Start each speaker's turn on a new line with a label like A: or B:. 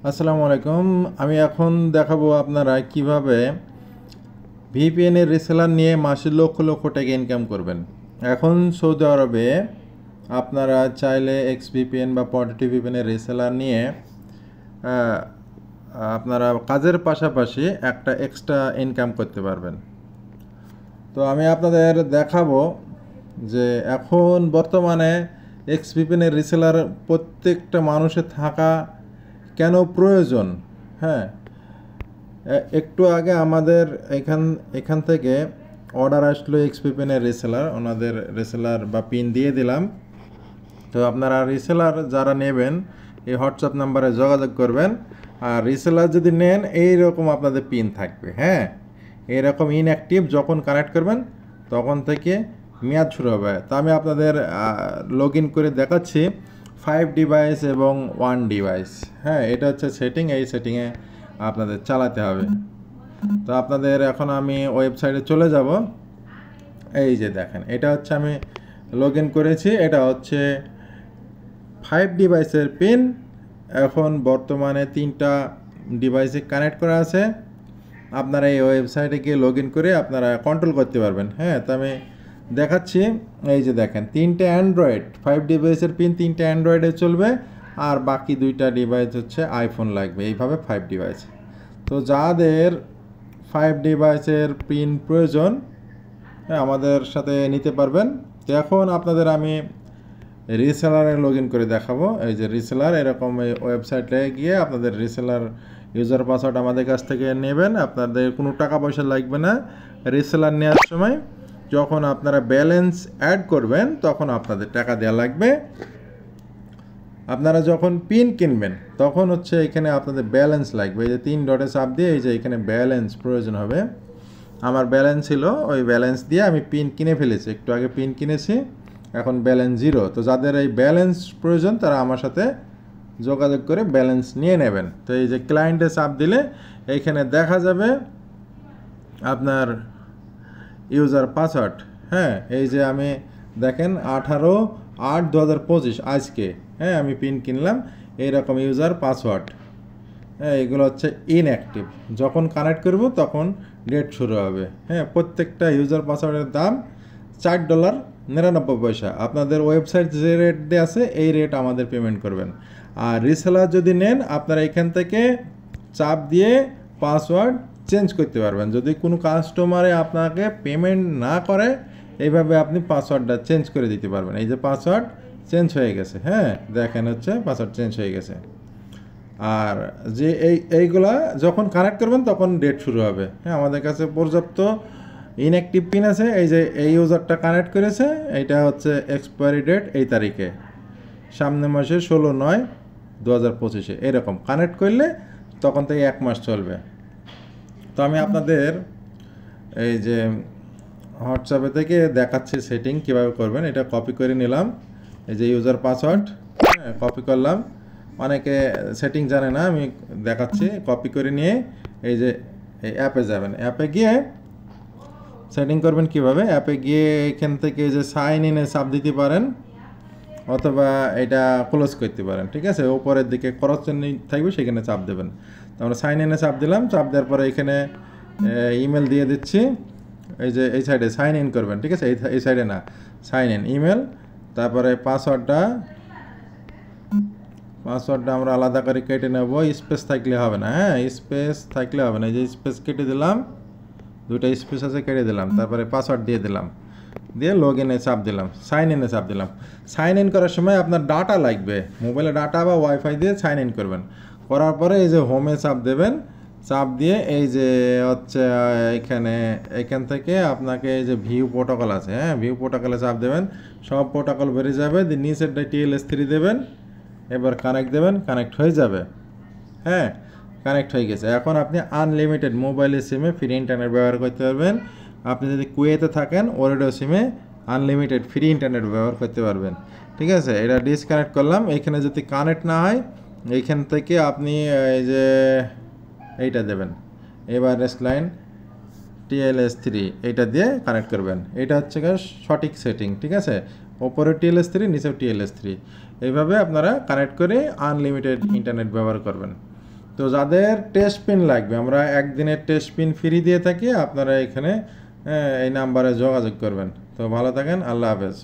A: আসসালামু আলাইকুম। আমি এখন দেখাবো আপনারা কিভাবে ভিপিএন এর রিসেলার নিয়ে মাসে লক্ষ লক্ষ টাকা ইনকাম করবেন। এখন সৌদি আরবে আপনারা চাইলে এক্সভিপিএন বা পটেটি ভিপিএন এর রিসেলার নিয়ে আহ, আপনারা কাজের পাশাপাশি একটা এক্সট্রা ইনকাম করতে পারবেন। তো আমি আপনাদের দেখাবো যে এখন বর্তমানে এক্সভিপিএন এর রিসেলার প্রত্যেকটা মানুষের থাকা কেন প্রয়োজন। হ্যাঁ, একটু আগে আমাদের এখান থেকে অর্ডার আসলো এক্সভিপিএনের রিসেলার, ওনাদের রিসেলার বা পিন দিয়ে দিলাম। তো আপনারা রিসেলার যারা নেবেন এই হোয়াটসঅ্যাপ নাম্বারে যোগাযোগ করবেন। আর রিসেলার যদি নেন এইরকম আপনাদের পিন থাকবে। হ্যাঁ, এইরকম ইনঅ্যাক্টিভ যখন কানেক্ট করবেন তখন থেকে মেয়াদ শুরু হবে। তা আমি আপনাদের লগ ইন করে দেখাচ্ছি 5 ডিভাইস এবং 1 ডিভাইস। হ্যাঁ, এটা হচ্ছে সেটিং, এই সেটিংয়ে আপনাদের চালাতে হবে। তো আপনাদের এখন আমি ওয়েবসাইটে চলে যাব। এই যে দেখেন, এটা হচ্ছে আমি লগ ইন করেছি। এটা হচ্ছে 5 ডিভাইসের পিন। এখন বর্তমানে 3টা ডিভাইসে কানেক্ট করা আছে। আপনারা এই ওয়েবসাইটে গিয়ে লগ ইন করে আপনারা কন্ট্রোল করতে পারবেন। হ্যাঁ, তো আমি দেখাচ্ছি। এই যে দেখেন, 3টে অ্যান্ড্রয়েড, 5 ডিভাইসের পিন 3টে অ্যান্ড্রয়েডে চলবে, আর বাকি 2টা ডিভাইস হচ্ছে আইফোন লাগবে। এইভাবে 5 ডিভাইস। তো যাদের 5 ডিভাইসের পিন প্রয়োজন, হ্যাঁ, আমাদের সাথে নিতে পারবেন। তো এখন আপনাদের আমি রিসেলারে লগ ইন করে দেখাবো। এই যে রিসেলার, এরকম এই ওয়েবসাইটে গিয়ে আপনাদের রিসেলার ইউজার পাসওয়ার্ড আমাদের কাছ থেকে নেবেন। আপনাদের কোনো টাকা পয়সা লাগবে না। রিসেলার নেওয়ার সময় যখন আপনারা ব্যালেন্স অ্যাড করবেন তখন আপনাদের টাকা দেওয়া লাগবে। আপনারা যখন পিন কিনবেন তখন হচ্ছে এখানে আপনাদের ব্যালেন্স লাগবে। এই যে 3 ডটে চাপ দিয়ে এই যে এখানে ব্যালেন্স প্রয়োজন হবে। আমার ব্যালেন্স ছিল, ওই ব্যালেন্স দিয়ে আমি পিন কিনে ফেলেছি। একটু আগে পিন কিনেছি, এখন ব্যালেন্স 0। তো যাদের এই ব্যালেন্স প্রয়োজন তারা আমার সাথে যোগাযোগ করে ব্যালেন্স নিয়ে নেবেন। তো এই যে ক্লায়েন্টে চাপ দিলে এইখানে দেখা যাবে আপনার ইউজার পাসওয়ার্ড। হ্যাঁ, এই যে আমি দেখেন 18/8/2025 আজকে, হ্যাঁ, আমি পিন কিনলাম। এইরকম ইউজার পাসওয়ার্ড। হ্যাঁ, এগুলো হচ্ছে ইনঅ্যাক্টিভ। যখন কানেক্ট করব তখন ডেট শুরু হবে। হ্যাঁ, প্রত্যেকটা ইউজার পাসওয়ার্ডের দাম $4.99। আপনাদের ওয়েবসাইট যে রেট দিয়ে আছে এই রেট আমাদের পেমেন্ট করবেন। আর রিসেলার যদি নেন আপনারা এখান থেকে চাপ দিয়ে পাসওয়ার্ড চেঞ্জ করতে পারবেন। যদি কোনো কাস্টমারে আপনাকে পেমেন্ট না করে এইভাবে আপনি পাসওয়ার্ডটা চেঞ্জ করে দিতে পারবেন। এই যে পাসওয়ার্ড চেঞ্জ হয়ে গেছে। হ্যাঁ, দেখেন হচ্ছে পাসওয়ার্ড চেঞ্জ হয়ে গেছে। আর যে এইগুলা যখন কানেক্ট করবেন তখন ডেট শুরু হবে। হ্যাঁ, আমাদের কাছে পর্যাপ্ত ইনঅ্যাক্টিভ পিন আছে। এই যে এই ইউজারটা কানেক্ট করেছে, এইটা হচ্ছে এক্সপায়ারি ডেট এই তারিখে, সামনে মাসে 16/9/2025 এরকম কানেক্ট করলে তখন থেকে 1 মাস চলবে। তো আমি আপনাদের এই যে হোয়াটসঅ্যাপে থেকে দেখাচ্ছি সেটিং কীভাবে করবেন। এটা কপি করে নিলাম। এই যে ইউজার পাসওয়ার্ড, হ্যাঁ, কপি করলাম। অনেকে সেটিং জানে না, আমি দেখাচ্ছি। কপি করে নিয়ে এই যে এই অ্যাপে যাবেন। অ্যাপে গিয়ে সেটিং করবেন কিভাবে। অ্যাপে গিয়ে এখান থেকে যে সাইন ইনে চাপ দিতে পারেন, অথবা এটা ক্লোজ করতে পারেন। ঠিক আছে, উপরের দিকে ক্রস চিহ্ন থাকবে সেখানে চাপ দেবেন। তো আমরা সাইন ইনে চাপ দিলাম। চাপ দেওয়ার পরে এখানে ইমেল দিয়ে দিচ্ছি। এই যে এই সাইডে সাইন ইন করবেন। ঠিক আছে, এই সাইডে না, সাইন ইন ইমেল। তারপরে পাসওয়ার্ডটা আমরা আলাদা করে কেটে নেব। স্পেস থাকলে হবে না। হ্যাঁ, স্পেস থাকলে হবে না। এই যে স্পেস কেটে দিলাম, 2টা স্পেস আছে, কেটে দিলাম। তারপরে পাসওয়ার্ড দিয়ে দিলাম, দিয়ে লগ ইনে চাপ দিলাম, সাইন ইনে চাপ দিলাম। সাইন ইন করার সময় আপনার ডাটা লাগবে, মোবাইলে ডাটা বা ওয়াইফাই দিয়ে সাইন ইন করবেন। করার পরে এই যে হোমে চাপ দেবেন। চাপ দিয়ে এই যে হচ্ছে এখান থেকে আপনাকে এই যে ভিউ প্রোটোকল আছে, হ্যাঁ, ভিউ প্রোটোকলে চাপ দেবেন। সব প্রোটোকল বেরিয়ে যাবে। নিচেরটা TLS3 দেবেন। এবার কানেক্ট দেবেন, কানেক্ট হয়ে যাবে। হ্যাঁ, কানেক্ট হয়ে গেছে। এখন আপনি আনলিমিটেড মোবাইলের সিমে ফ্রি ইন্টারনেট ব্যবহার করতে পারবেন। আপনি যদি কুয়েতে থাকেন ওরেডো সিমে আনলিমিটেড ফ্রি ইন্টারনেট ব্যবহার করতে পারবেন। ঠিক আছে, এটা ডিসকানেক্ট করলাম। এইখানে যদি কানেক্ট না হয় এইখান থেকে আপনি এই যে এইটা দেবেন, এভারেস্ট লাইন TLS3, এইটা দিয়ে কানেক্ট করবেন। এটা হচ্ছে সঠিক সেটিং। ঠিক আছে, ওপরে TLS3, নিচেও TLS3। এইভাবে আপনারা কানেক্ট করে আনলিমিটেড ইন্টারনেট ব্যবহার করবেন। তো যাদের টেস্ট পিন লাগবে, আমরা একদিনের টেস্ট পিন ফ্রি দিয়ে থাকি, আপনারা এখানে এই নাম্বারে যোগাযোগ করবেন। তো ভালো থাকেন, আল্লাহ হাফেজ।